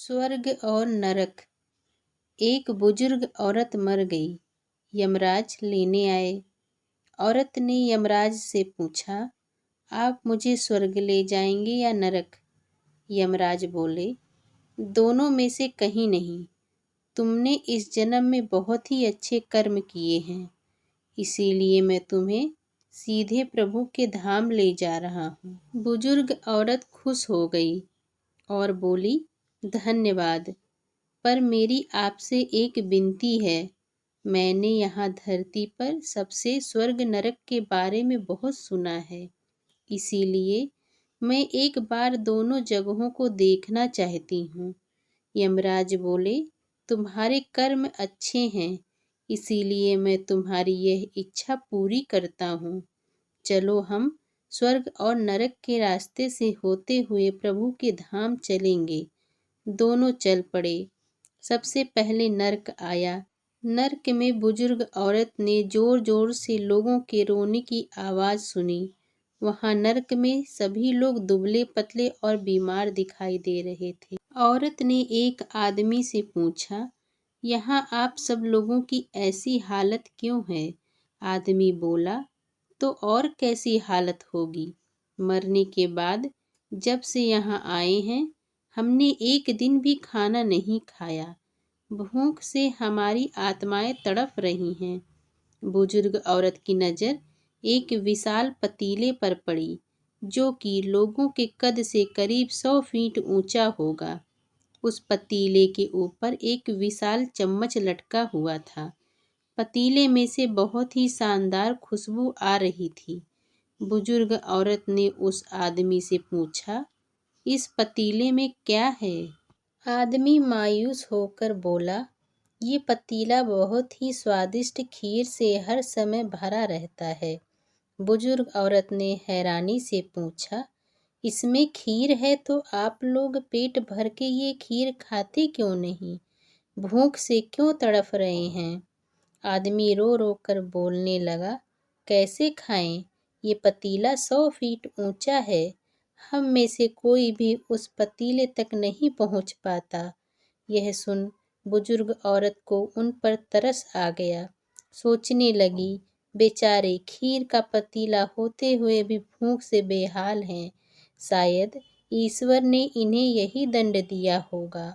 स्वर्ग और नरक। एक बुजुर्ग औरत मर गई। यमराज लेने आए। औरत ने यमराज से पूछा, आप मुझे स्वर्ग ले जाएंगे या नरक? यमराज बोले, दोनों में से कहीं नहीं। तुमने इस जन्म में बहुत ही अच्छे कर्म किए हैं, इसीलिए मैं तुम्हें सीधे प्रभु के धाम ले जा रहा हूँ। बुजुर्ग औरत खुश हो गई और बोली, धन्यवाद, पर मेरी आपसे एक विनती है। मैंने यहाँ धरती पर सबसे स्वर्ग नरक के बारे में बहुत सुना है, इसीलिए मैं एक बार दोनों जगहों को देखना चाहती हूँ। यमराज बोले, तुम्हारे कर्म अच्छे हैं, इसीलिए मैं तुम्हारी यह इच्छा पूरी करता हूँ। चलो हम स्वर्ग और नरक के रास्ते से होते हुए प्रभु के धाम चलेंगे। दोनों चल पड़े। सबसे पहले नर्क आया। नर्क में बुजुर्ग औरत ने जोर जोर से लोगों के रोने की आवाज़ सुनी। वहाँ नर्क में सभी लोग दुबले पतले और बीमार दिखाई दे रहे थे। औरत ने एक आदमी से पूछा, यहाँ आप सब लोगों की ऐसी हालत क्यों है? आदमी बोला, तो और कैसी हालत होगी? मरने के बाद जब से यहाँ आए हैं, हमने एक दिन भी खाना नहीं खाया। भूख से हमारी आत्माएं तड़प रही हैं। बुजुर्ग औरत की नज़र एक विशाल पतीले पर पड़ी, जो कि लोगों के कद से करीब 100 फीट ऊंचा होगा। उस पतीले के ऊपर एक विशाल चम्मच लटका हुआ था। पतीले में से बहुत ही शानदार खुशबू आ रही थी। बुजुर्ग औरत ने उस आदमी से पूछा, इस पतीले में क्या है? आदमी मायूस होकर बोला, ये पतीला बहुत ही स्वादिष्ट खीर से हर समय भरा रहता है। बुजुर्ग औरत ने हैरानी से पूछा, इसमें खीर है तो आप लोग पेट भर के ये खीर खाते क्यों नहीं? भूख से क्यों तड़फ रहे हैं? आदमी रो रो कर बोलने लगा, कैसे खाएं? ये पतीला 100 फीट ऊंचा है। हम में से कोई भी उस पतीले तक नहीं पहुंच पाता। यह सुन बुजुर्ग औरत को उन पर तरस आ गया। सोचने लगी, बेचारे खीर का पतीला होते हुए भी भूख से बेहाल हैं। शायद ईश्वर ने इन्हें यही दंड दिया होगा।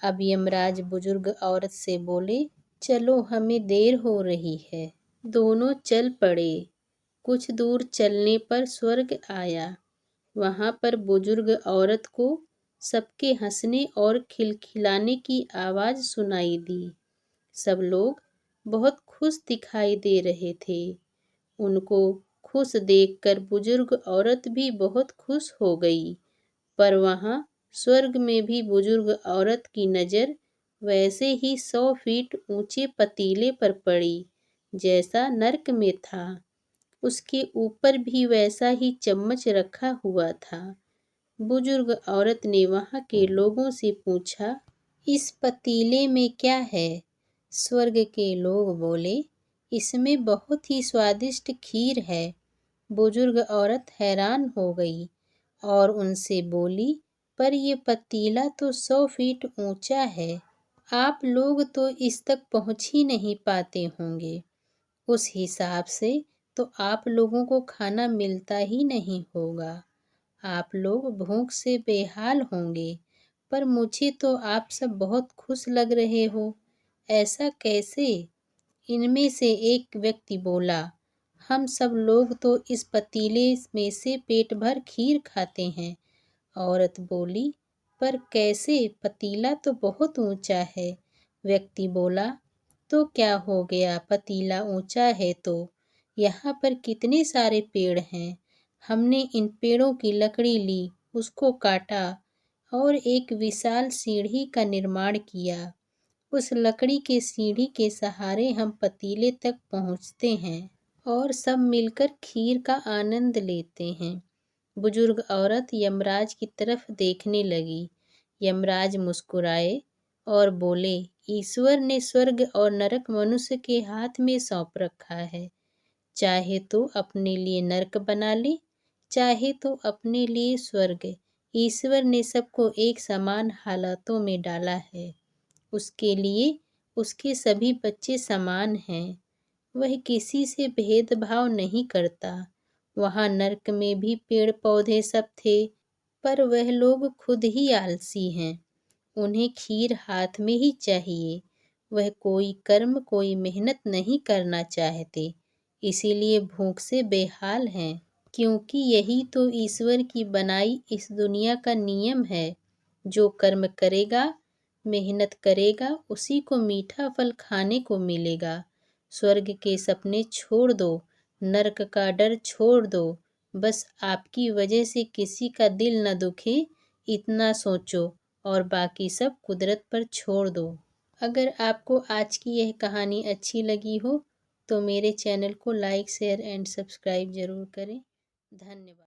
अब यमराज बुजुर्ग औरत से बोले, चलो हमें देर हो रही है। दोनों चल पड़े। कुछ दूर चलने पर स्वर्ग आया। वहाँ पर बुजुर्ग औरत को सबके हंसने और खिलखिलाने की आवाज़ सुनाई दी। सब लोग बहुत खुश दिखाई दे रहे थे। उनको खुश देखकर बुजुर्ग औरत भी बहुत खुश हो गई। पर वहाँ स्वर्ग में भी बुजुर्ग औरत की नज़र वैसे ही 100 फीट ऊंचे पतीले पर पड़ी जैसा नर्क में था। उसके ऊपर भी वैसा ही चम्मच रखा हुआ था। बुजुर्ग औरत ने वहाँ के लोगों से पूछा, इस पतीले में क्या है? स्वर्ग के लोग बोले, इसमें बहुत ही स्वादिष्ट खीर है। बुजुर्ग औरत हैरान हो गई और उनसे बोली, पर ये पतीला तो 100 फीट ऊंचा है। आप लोग तो इस तक पहुँच ही नहीं पाते होंगे। उस हिसाब से तो आप लोगों को खाना मिलता ही नहीं होगा। आप लोग भूख से बेहाल होंगे। पर मुझे तो आप सब बहुत खुश लग रहे हो। ऐसा कैसे? इनमें से एक व्यक्ति बोला, हम सब लोग तो इस पतीले में से पेट भर खीर खाते हैं। औरत बोली, पर कैसे? पतीला तो बहुत ऊंचा है। व्यक्ति बोला, तो क्या हो गया? पतीला ऊंचा है तो यहाँ पर कितने सारे पेड़ हैं। हमने इन पेड़ों की लकड़ी ली, उसको काटा और एक विशाल सीढ़ी का निर्माण किया। उस लकड़ी के सीढ़ी के सहारे हम पतीले तक पहुँचते हैं और सब मिलकर खीर का आनंद लेते हैं। बुजुर्ग औरत यमराज की तरफ देखने लगी। यमराज मुस्कुराए और बोले, ईश्वर ने स्वर्ग और नरक मनुष्य के हाथ में सौंप रखा है। चाहे तो अपने लिए नरक बना ले, चाहे तो अपने लिए स्वर्ग। ईश्वर ने सबको एक समान हालातों में डाला है। उसके लिए उसके सभी बच्चे समान हैं। वह किसी से भेदभाव नहीं करता। वहाँ नर्क में भी पेड़ पौधे सब थे, पर वह लोग खुद ही आलसी हैं। उन्हें खीर हाथ में ही चाहिए। वह कोई कर्म, कोई मेहनत नहीं करना चाहते, इसीलिए भूख से बेहाल हैं। क्योंकि यही तो ईश्वर की बनाई इस दुनिया का नियम है। जो कर्म करेगा, मेहनत करेगा, उसी को मीठा फल खाने को मिलेगा। स्वर्ग के सपने छोड़ दो, नरक का डर छोड़ दो। बस आपकी वजह से किसी का दिल न दुखे, इतना सोचो और बाकी सब कुदरत पर छोड़ दो। अगर आपको आज की यह कहानी अच्छी लगी हो तो मेरे चैनल को लाइक, शेयर एंड सब्सक्राइब जरूर करें। धन्यवाद।